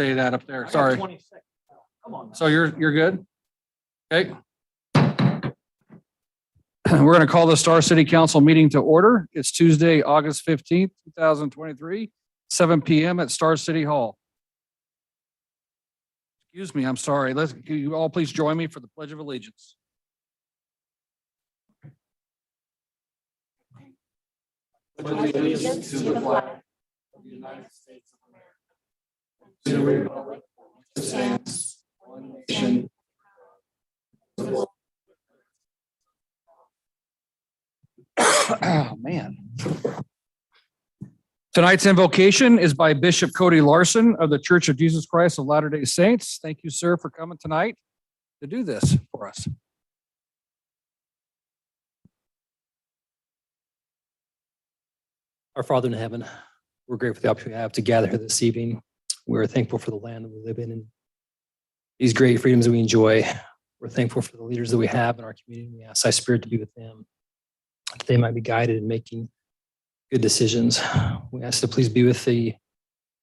say that up there. Sorry. Come on. So you're good? Okay. We're going to call the Star City Council meeting to order. It's Tuesday, August 15th, 2023, 7 p.m. at Star City Hall. Excuse me, I'm sorry. Can you all please join me for the Pledge of Allegiance? Allegiance to the flag of the United States of America, to the republic that stands one nation. Oh, man. Tonight's invocation is by Bishop Cody Larson of the Church of Jesus Christ of Latter-day Saints. Thank you, sir, for coming tonight to do this for us. Our Father in heaven, we're grateful for the opportunity we have to gather here this evening. We're thankful for the land that we live in and these great freedoms that we enjoy. We're thankful for the leaders that we have in our community. We ask Thy Spirit to be with them, that they might be guided in making good decisions. We ask to please be with the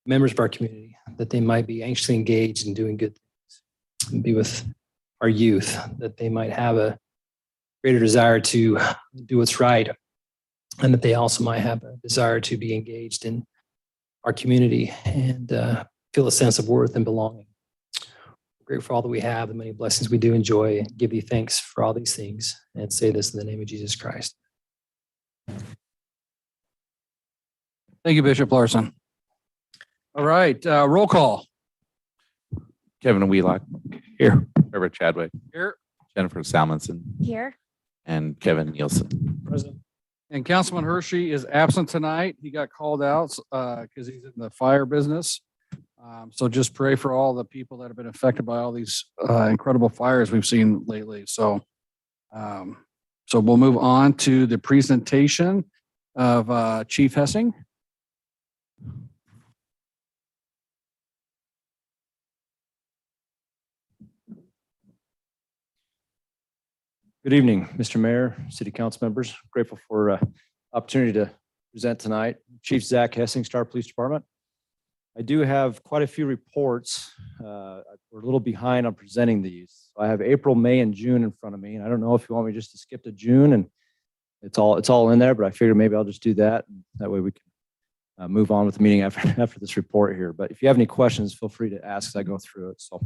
members of our community, that they might be anxiously engaged in doing good things, and be with our youth, that they might have a greater desire to do what's right, and that they also might have a desire to be engaged in our community and feel a sense of worth and belonging. We're grateful for all that we have, the many blessings we do enjoy, and give you thanks for all these things, and say this in the name of Jesus Christ. Thank you, Bishop Larson. All right, roll call. Kevin Wheelock. Here. Herbert Chadwick. Here. Jennifer Salmonson. Here. And Kevin Nielsen. President. And Councilman Hershey is absent tonight. He got called out because he's in the fire business. So just pray for all the people that have been affected by all these incredible fires we've seen lately. So we'll move on to the presentation of Chief Hessing. Good evening, Mr. Mayor, City Council members. Grateful for opportunity to present tonight. Chief Zach Hessing, Star Police Department. I do have quite a few reports. We're a little behind on presenting these. I have April, May, and June in front of me, and I don't know if you want me just to skip to June, and it's all in there. But I figured maybe I'll just do that. And that way we can move on with the meeting after this report here. But if you have any questions, feel free to ask as I go through it. So.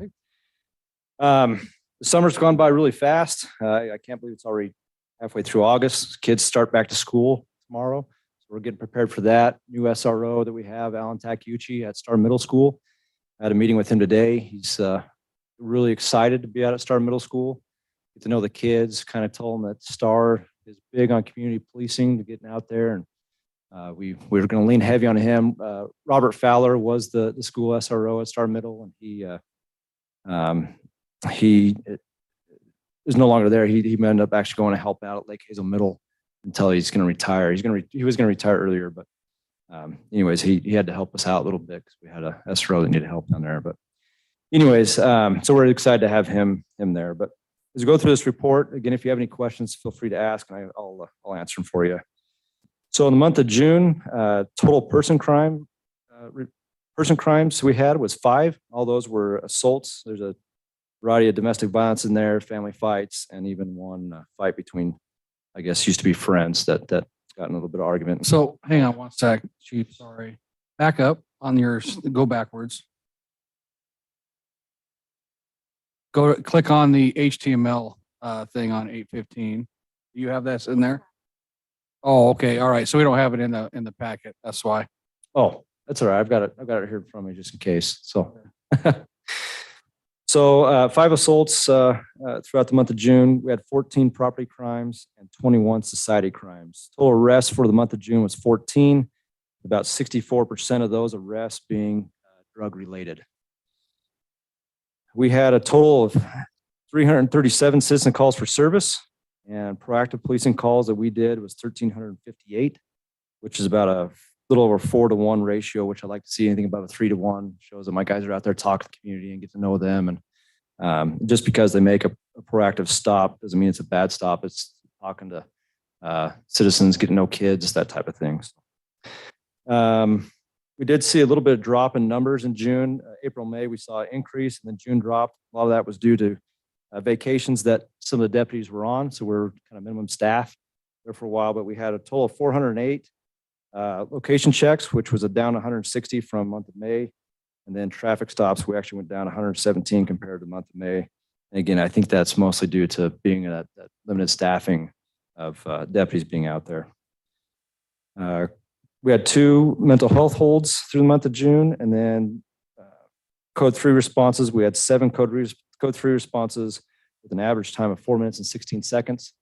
The summer's gone by really fast. I can't believe it's already halfway through August. Kids start back to school tomorrow. So we're getting prepared for that. New SRO that we have, Alan Takuchi at Star Middle School. I had a meeting with him today. He's really excited to be out at Star Middle School. Get to know the kids, kind of told him that Star is big on community policing, to getting out there. And we were going to lean heavy on him. Robert Fowler was the school SRO at Star Middle, and he is no longer there. He ended up actually going to help out at Lake Hazel Middle until he's going to retire. He was going to retire earlier, but anyways, he had to help us out a little bit because we had a SRO that needed help down there. But anyways, so we're excited to have him there. But as we go through this report, again, if you have any questions, feel free to ask, and I'll answer them for you. So in the month of June, total person crimes we had was 5. All those were assaults. There's a variety of domestic violence in there, family fights, and even one fight between, I guess, used to be friends that got in a little bit of argument. So hang on one sec, Chief. Sorry. Back up on go backwards. Click on the HTML thing on 815. Do you have that in there? Oh, okay. All right. So we don't have it in the packet. That's why. Oh, that's all right. I've got it here from me just in case. So. So 5 assaults throughout the month of June. We had 14 property crimes and 21 society crimes. Total arrests for the month of June was 14. About 64% of those arrests being drug related. We had a total of 337 citizen calls for service, and proactive policing calls that we did was 1,358, which is about a little over 4-to-1 ratio, which I like to see. Anything above a 3-to-1 shows that my guys are out there talking to the community and get to know them. And just because they make a proactive stop doesn't mean it's a bad stop. It's talking to citizens, getting to know kids, that type of thing. We did see a little bit of drop in numbers in June. April, May, we saw an increase and then June dropped. A lot of that was due to vacations that some of the deputies were on. So we're kind of minimum staff there for a while, but we had a total of 408 location checks, which was a down 160 from month of May. And then traffic stops, we actually went down 117 compared to the month of May. And again, I think that's mostly due to being that limited staffing of deputies being out there. We had 2 mental health holds through the month of June, and then code 3 responses. We had 7 code 3 responses with an average time of 4 minutes and 16 seconds.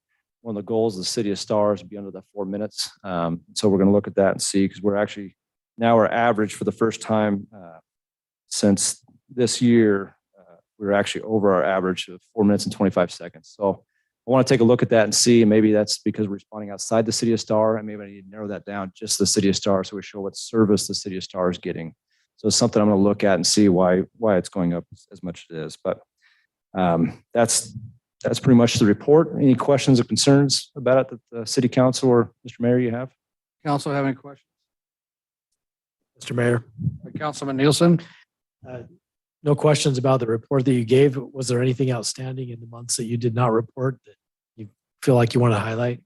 One of the goals of the City of Stars would be under that 4 minutes. So we're going to look at that and see, because we're actually now our average for the first time since this year, we're actually over our average of 4 minutes and 25 seconds. So I want to take a look at that and see, maybe that's because we're responding outside the City of Star, and maybe I need to narrow that down just the City of Star, so we show what service the City of Star is getting. So it's something I'm going to look at and see why it's going up as much as it is. But that's pretty much the report. Any questions or concerns about it that the City Council or Mr. Mayor you have? Council have any questions? Mr. Mayor, Councilman Nielsen? no questions about the report that you gave. Was there anything outstanding in the months that you did not report that you feel like you want to highlight?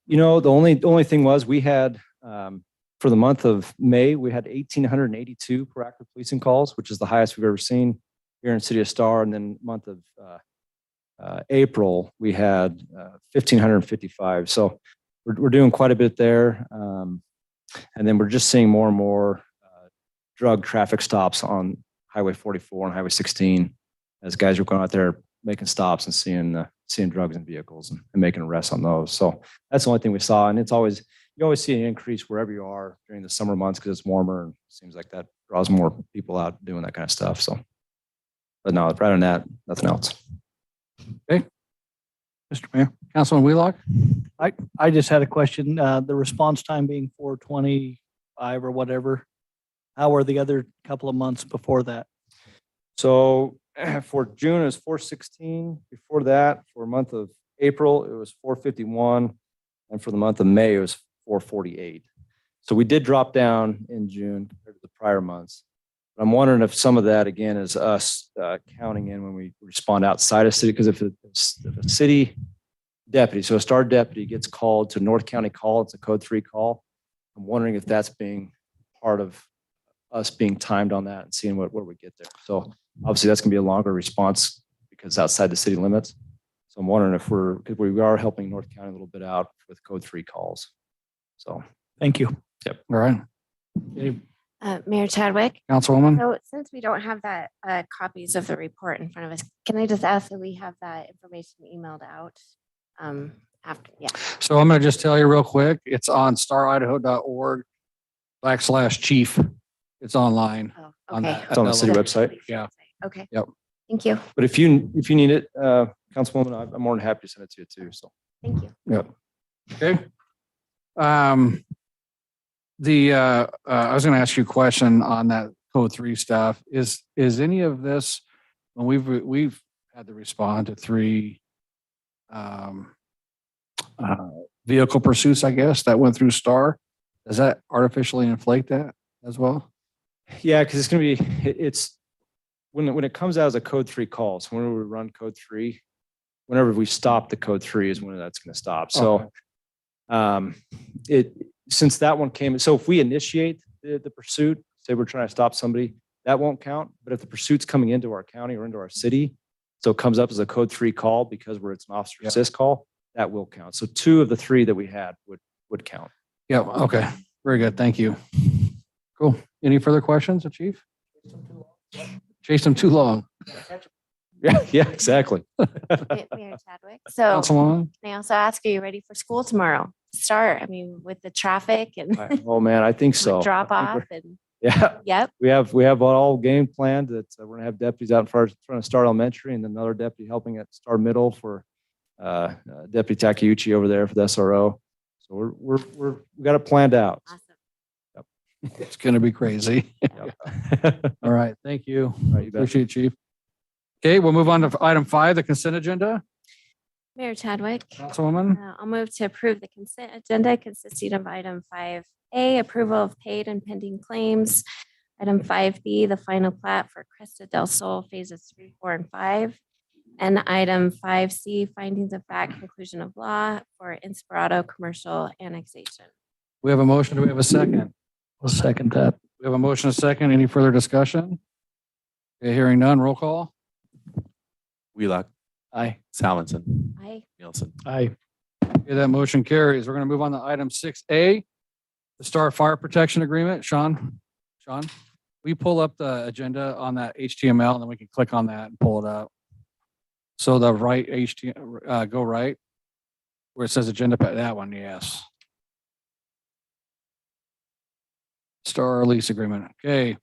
You know, the only thing was we had, for the month of May, we had 1,882 proactive policing calls, which is the highest we've ever seen here in City of Star. And then month of April, we had 1,555. So we're doing quite a bit there. And then we're just seeing more and more drug traffic stops on Highway 44 and Highway 16 as guys are going out there making stops and seeing drugs in vehicles and making arrests on those. So that's the only thing we saw. And you always see an increase wherever you are during the summer months because it's warmer and it seems like that draws more people out doing that kind of stuff. So, but no, rather than that, nothing else. Mr. Mayor. Councilman Wheelock? I just had a question. The response time being 425 or whatever. How were the other couple of months before that? So for June, it was 416. Before that, for a month of April, it was 451. And for the month of May, it was 448. So we did drop down in June compared to the prior months. But I'm wondering if some of that, again, is us counting in when we respond outside of city. Because if a city deputy, so a STAR deputy gets called to North County call, it's a code 3 call. I'm wondering if that's being part of us being timed on that and seeing where we get there. So obviously that's gonna be a longer response because it's outside the city limits. So I'm wondering if because we are helping North County a little bit out with code 3 calls. So. Thank you. All right. Any- Mayor Chadwick. Councilwoman? So since we don't have that copies of the report in front of us, can I just ask that we have that information emailed out? After, yeah. So I'm going to just tell you real quick. It's on staridaho.org/chief. It's online. Oh, On okay. that- It's on the city website. Yeah. Okay. Yep. Thank you. But if you need it, Councilwoman, I'm more than happy to send it to you too. So. Thank you. Okay. I was going to ask you a question on that code 3 stuff. Is any of this, when we've had to respond to 3 vehicle pursuits, I guess, that went through STAR, does that artificially inflate that as well? Yeah, because it's going to be, it's when it comes out as a code 3 call. So whenever we run code 3, whenever we stop the code 3 is when that's going to stop. So since that one came, so if we initiate the pursuit, say we're trying to stop somebody, that won't count. But if the pursuit's coming into our county or into our city, so it comes up as a code 3 call because it's an officer assist call, that will count. So 2 of the 3 that we had would count. Yeah. Okay. Very good. Thank you. Cool. Any further questions, Chief? Chased them too long. Yeah, exactly. Mayor Chadwick. So Councilwoman? can I also ask, are you ready for school tomorrow? Start, I mean, with the traffic and Oh man, I think so. drop I think off and, Yeah, yep. we have all game planned that we're gonna have deputies out in front of Star Elementary and then another deputy helping at Star Middle for Deputy Takeuchi over there for the SRO. So we got it planned out. Awesome. It's going to be crazy. Yep. All right. Thank you. Right, you bet. Appreciate it, Chief. Okay, we'll move on to item 5, the consent agenda. Mayor Chadwick. Councilwoman? I'll move to approve the consent agenda consisting of item 5A, approval of paid and pending claims. Item 5B, the final plat for Cresta del Sol phases 3, 4, and 5. And item 5C, findings of fact, conclusion of law for Inspirato commercial annexation. We have a motion. Do we have a second? I'll second that. We have a motion, a second. Any further discussion? Okay, hearing none, roll call. Wheelock, Aye. Salmonson, Aye. Nielsen. Aye. Okay, that motion carries. We're going to move on to item 6A, the Star Fire Protection Agreement. Sean, will you pull up the agenda on that HTML and then we can click on that and pull it up? So the right HTML, go right where it says agenda, that one, yes. Star lease agreement. Okay.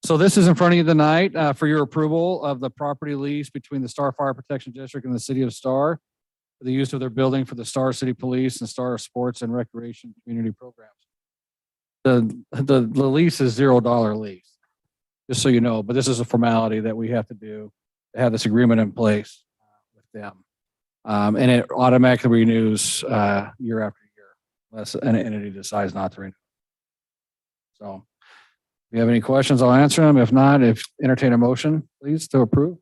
So this is in front of you tonight for your approval of the property lease between the Star Fire Protection District and the City of Star for the use of their building for the Star City Police and Star Sports and Recreation Community Programs. The lease is $0 lease, just so you know, but this is a formality that we have to do to have this agreement in place with them. And it automatically renews year after year, unless an entity decides not to renew. So if you have any questions, I'll answer them. If not, entertain a motion, please, to approve.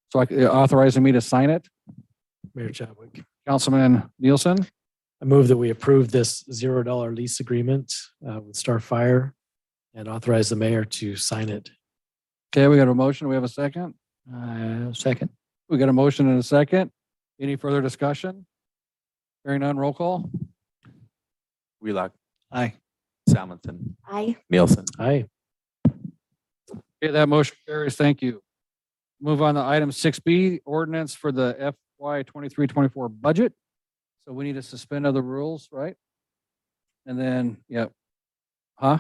So authorizing me to sign it. Mayor Chadwick. Councilman Nielsen, I move that we approve this $0 lease agreement with Starfire and authorize the mayor to sign it. okay, we got a motion. We have a second. Second. We got a motion and a second. Any further discussion? Hearing none, roll call. Wheelock, Aye. Salmonson, Aye. Nielsen. Aye. Okay, that motion carries. Thank you. Move on to item 6B, ordinance for the FY 23-24 budget. So we need to suspend other rules, right? And then, yep. Huh?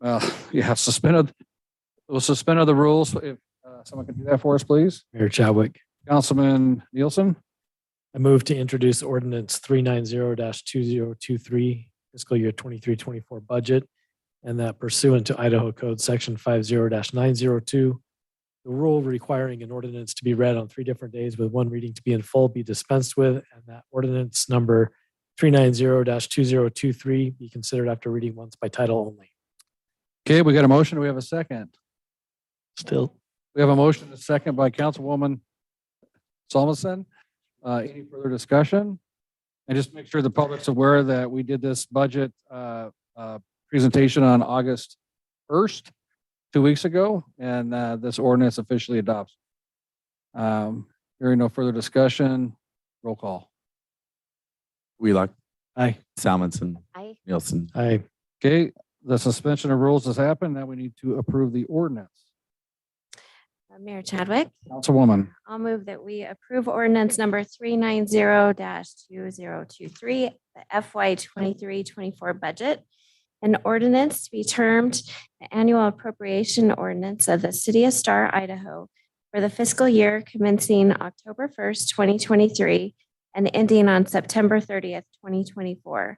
Yeah, we'll suspend other rules. If someone can do that for us, please. Mayor Chadwick. Councilman Nielsen, I move to introduce ordinance 390-2023 fiscal year 23-24 budget, and that pursuant to Idaho Code Section 50-902, the rule requiring an ordinance to be read on 3 different days with one reading to be in full be dispensed with, and that ordinance number 390-2023 be considered after reading once by title only. okay, we got a motion. Do we have a second? Still. We have a motion and a second by Councilwoman Solomon. Any further discussion? And just make sure the public's aware that we did this budget presentation on August 1st, 2 weeks ago, and this ordinance officially adopts. Hearing no further discussion, roll call. Wheelock, Aye. Salmonson, Aye. Nielsen. Aye. Okay, the suspension of rules has happened. Now we need to approve the ordinance. Mayor Chadwick, Councilwoman, I'll move that we approve ordinance number 390-2023, the FY 23-24 budget. An ordinance to be termed the annual appropriation ordinance of the City of Star, Idaho for the fiscal year commencing October 1st, 2023 and ending on September 30th, 2024,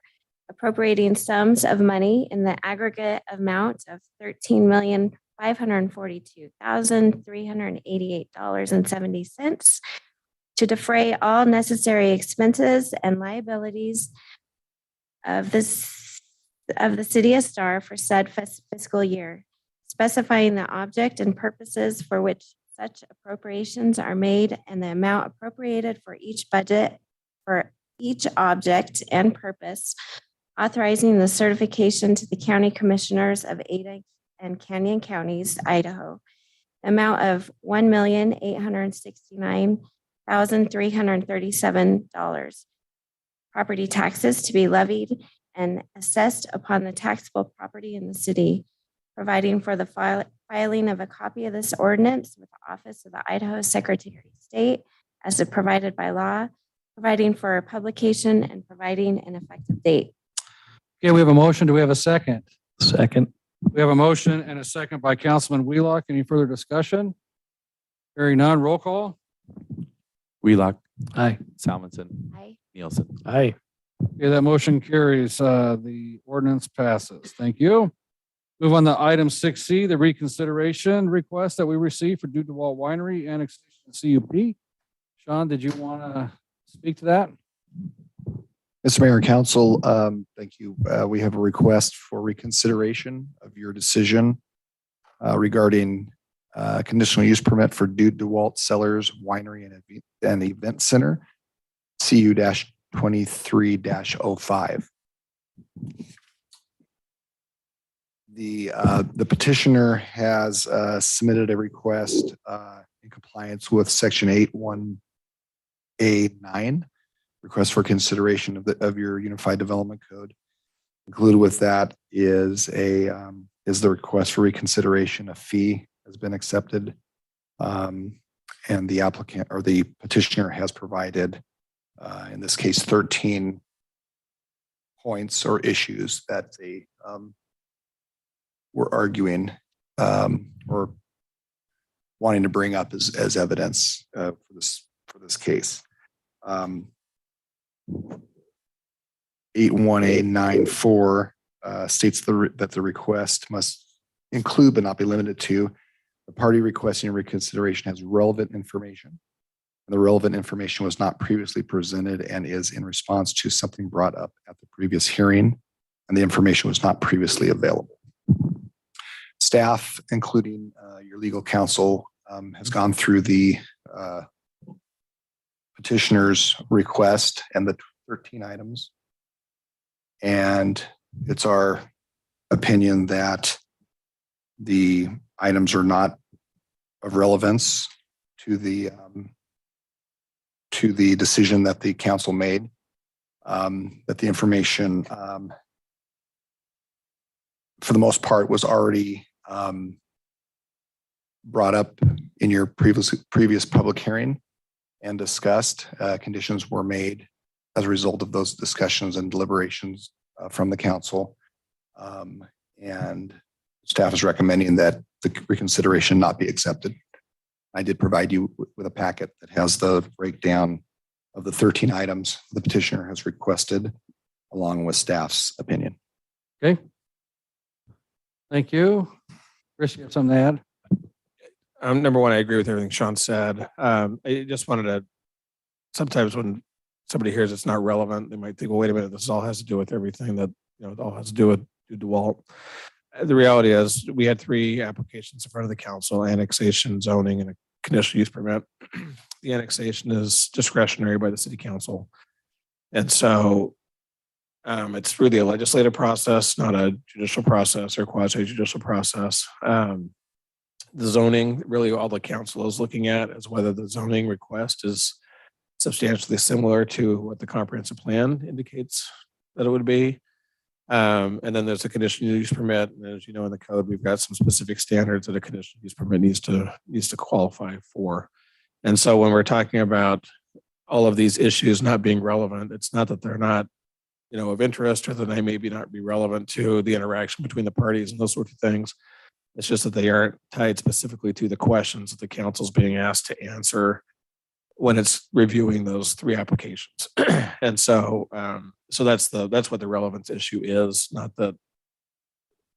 appropriating sums of money in the aggregate amount of $13,542,388.70 to defray all necessary expenses and liabilities of the City of Star for said fiscal year, specifying the object and purposes for which such appropriations are made and the amount appropriated for each budget for each object and purpose, authorizing the certification to the county commissioners of Ada and Canyon counties, Idaho, the amount of $1,869,337. Property taxes to be levied and assessed upon the taxable property in the city, providing for the filing of a copy of this ordinance with the Office of the Idaho Secretary of State as provided by law, providing for a publication and providing an effective date. okay, we have a motion. Do we have a second? Second. We have a motion and a second by Councilman Wheelock. Any further discussion? Hearing none, roll call. Wheelock, Aye. Salmonson, Aye. Nielsen. Aye. Okay, that motion carries. The ordinance passes. Thank you. Move on to item 6C, the reconsideration request that we received for Dudewalt Winery annexation CUP. Sean, did you want to speak to that? Mr. Mayor and Council, thank you. We have a request for reconsideration of your decision regarding conditional use permit for Dude DeWalt Cellars Winery and Event Center, CU-23-05. The petitioner has submitted a request in compliance with section 81A9, request for consideration of your Unified Development Code. Included with that is the request for reconsideration. A fee has been accepted, and the applicant or the petitioner has provided, in this case, 13 points or issues that they were arguing or wanting to bring up as evidence for this case. 81A94 states that the request must include but not be limited to the party requesting reconsideration has relevant information. And the relevant information was not previously presented and is in response to something brought up at the previous hearing, and the information was not previously available. Staff, including your legal counsel, has gone through the petitioner's request and the 13 items. And it's our opinion that the items are not of relevance to the decision that the council made, that the information for the most part was already brought up in your previous public hearing and discussed. Conditions were made as a result of those discussions and deliberations from the council. And staff is recommending that the reconsideration not be accepted. I did provide you with a packet that has the breakdown of the 13 items the petitioner has requested, along with staff's opinion. Okay. Thank you. Chris, you have something to add? Number one, I agree with everything Sean said. I just wanted to, sometimes when somebody hears it's not relevant, they might think, well, wait a minute, this all has to do with everything that, it all has to do with DeWalt. The reality is we had 3 applications in front of the council: annexation, zoning, and a conditional use permit. The annexation is discretionary by the city council. And so it's really a legislative process, not a judicial process or quasi-judicial process. The zoning, really all the council is looking at is whether the zoning request is substantially similar to what the comprehensive plan indicates that it would be. And then there's a conditional use permit. And as you know, in the code, we've got some specific standards that a conditional use permit needs to qualify for. And so when we're talking about all of these issues not being relevant, it's not that they're not, of interest, or that they maybe not be relevant to the interaction between the parties and those sorts of things. It's just that they aren't tied specifically to the questions that the council's being asked to answer when it's reviewing those 3 applications. And so, that's what the relevance issue is. Not that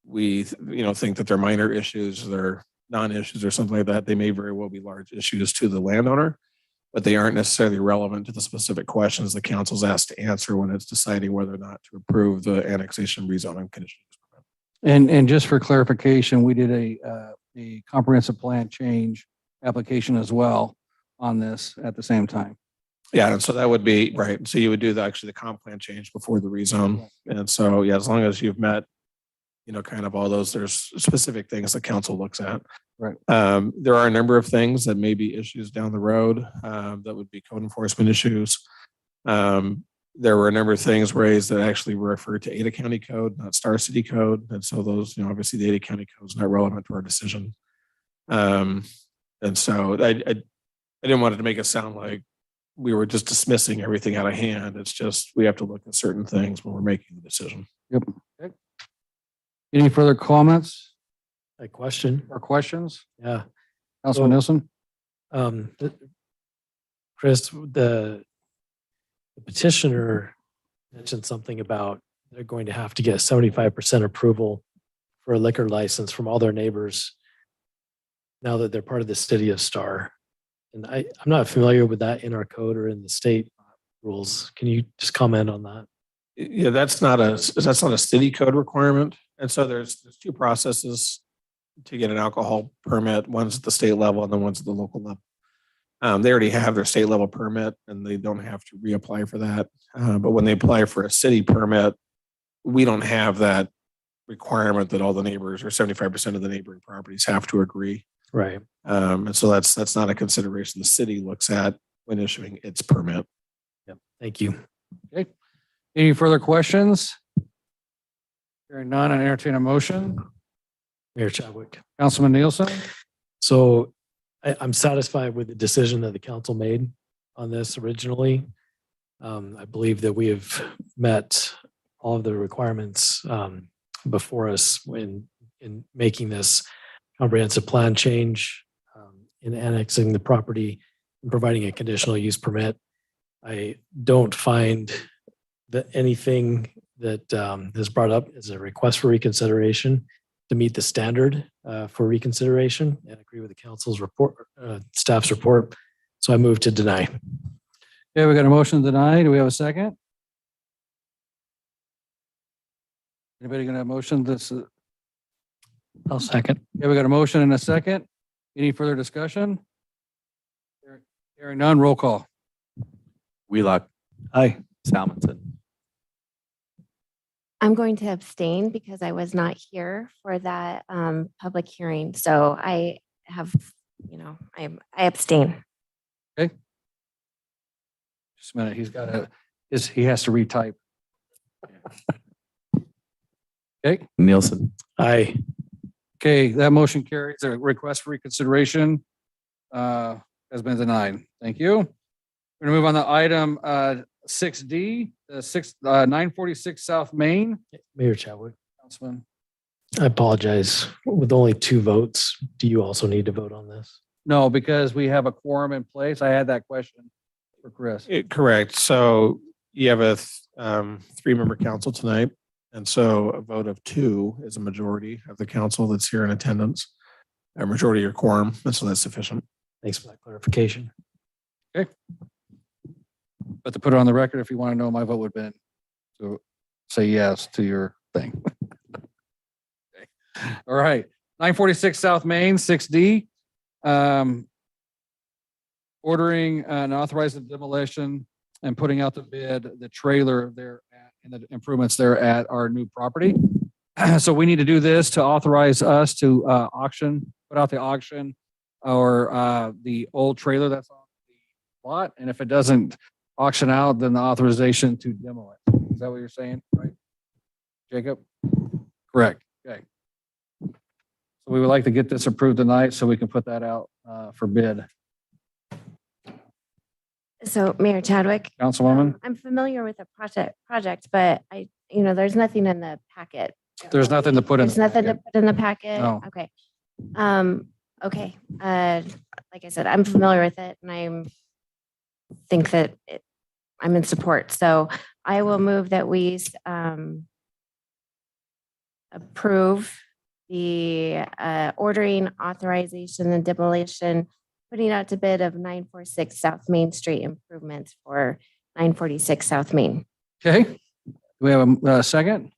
we, think that they're minor issues, they're non-issues or something like that. They may very well be large issues to the landowner, but they aren't necessarily relevant to the specific questions the council's asked to answer when it's deciding whether or not to approve the annexation rezoning conditions. And just for clarification, we did a comprehensive plan change application as well on this at the same time. Yeah, and so that would be right. So you would do the comp plan change before the rezone. And so, yeah, as long as you've met, kind of all those, there's specific things the council looks at. Right. There are a number of things that may be issues down the road that would be code enforcement issues. There were a number of things raised that actually refer to Ada County Code, not Star City Code. And so those, obviously the Ada County Code is not relevant to our decision. And so I didn't want it to make it sound like we were just dismissing everything out of hand. It's just, we have to look at certain things when we're making the decision. Yep. Okay. Any further comments A question. or questions? Yeah. Councilman Nielsen? Chris, the petitioner mentioned something about they're going to have to get 75% approval for a liquor license from all their neighbors now that they're part of the city of Star. And I'm not familiar with that in our code or in the state rules. Can you just comment on that? Yeah, that's not a city code requirement. And so there's two processes to get an alcohol permit. One's at the state level and then one's at the local level. They already have their state level permit and they don't have to reapply for that. But when they apply for a city permit, we don't have that requirement that all the neighbors or 75% of the neighboring properties have to agree. Right. And so that's not a consideration the city looks at when issuing its permit. Yep. Thank you. Any further questions? Hearing none, I entertain a motion. Mayor Chadwick. Councilman Nielsen? So I'm satisfied with the decision that the council made on this originally. I believe that we have met all of the requirements before us in making this comprehensive plan change, in annexing the property and providing a conditional use permit. I don't find that anything that is brought up is a request for reconsideration to meet the standard for reconsideration, and agree with the council's report, staff's report. So I move to deny. Okay, we got a motion to deny. Do we have a second? Anybody gonna motion this? I'll second. Okay, we got a motion and a second. Any further discussion? Hearing none, roll call. Wheelock, Aye. Salmonson, I'm going to abstain because I was not here for that public hearing. So I have, I abstain. Just a minute, he has to retype. Okay, Nielsen, Aye. okay, that motion carries. The request for reconsideration has been denied. Thank you. We're gonna move on to item 6D, 946 South Main. Mayor Chadwick. Councilman. I apologize. With only 2 votes, do you also need to vote on this? No, because we have a quorum in place. I had that question for Chris. Correct. So you have a 3-member council tonight. And so a vote of 2 is a majority of the council that's here in attendance, a majority of your quorum. And so that's sufficient. Thanks for that clarification. But to put it on the record, if you want to know, my vote would have been to say yes to your thing. Okay. All right, 946 South Main, 6D. Ordering and authorizing demolition and putting out the bid, the trailer there and the improvements there at our new property. So we need to do this to authorize us to put out the auction or the old trailer that's on the lot. And if it doesn't auction out, then the authorization to demo it. Is that what you're saying, right? Jacob? Correct. Okay. So we would like to get this approved tonight so we can put that out for bid. So Mayor Chadwick. Councilwoman? I'm familiar with the project, but there's nothing in the packet. There's nothing to put in. There's nothing to put in the packet? No. Okay. Okay. Like I said, I'm familiar with it and I'm in support. So I will move that we approve the ordering, authorization, and demolition, putting out to bid of 946 South Main Street improvements for 946 South Main. Okay. Do we have a second?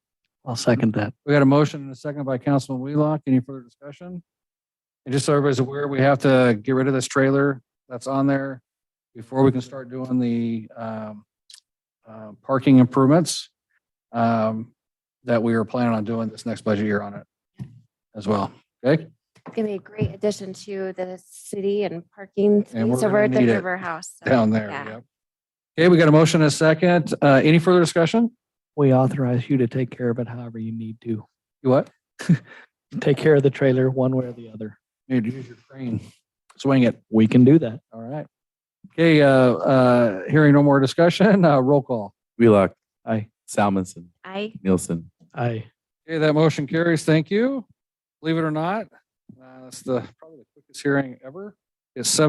I'll second that. We got a motion and a second by Councilman Wheelock. Any further discussion? And just so everybody's aware, we have to get rid of this trailer that's on there before we can start doing the parking improvements that we are planning on doing this next budget year on it as well. Okay. It's going to be a great addition to the city and parking And we're space over gonna at the need it River House. So, Down there. yeah. Yep. Okay. We got a motion and a second. Any further discussion? We authorize you to take care of it however you need to. You what? Take care of the trailer one way or the other. You need to use your crane. Swing it. We can do that. All right. Okay. Hearing no more discussion, roll call. Wheelock, Aye. Salmonson, I Nielsen. Aye. Okay, that motion carries. Thank you. Believe it or not, that's probably the quickest hearing ever. It's 7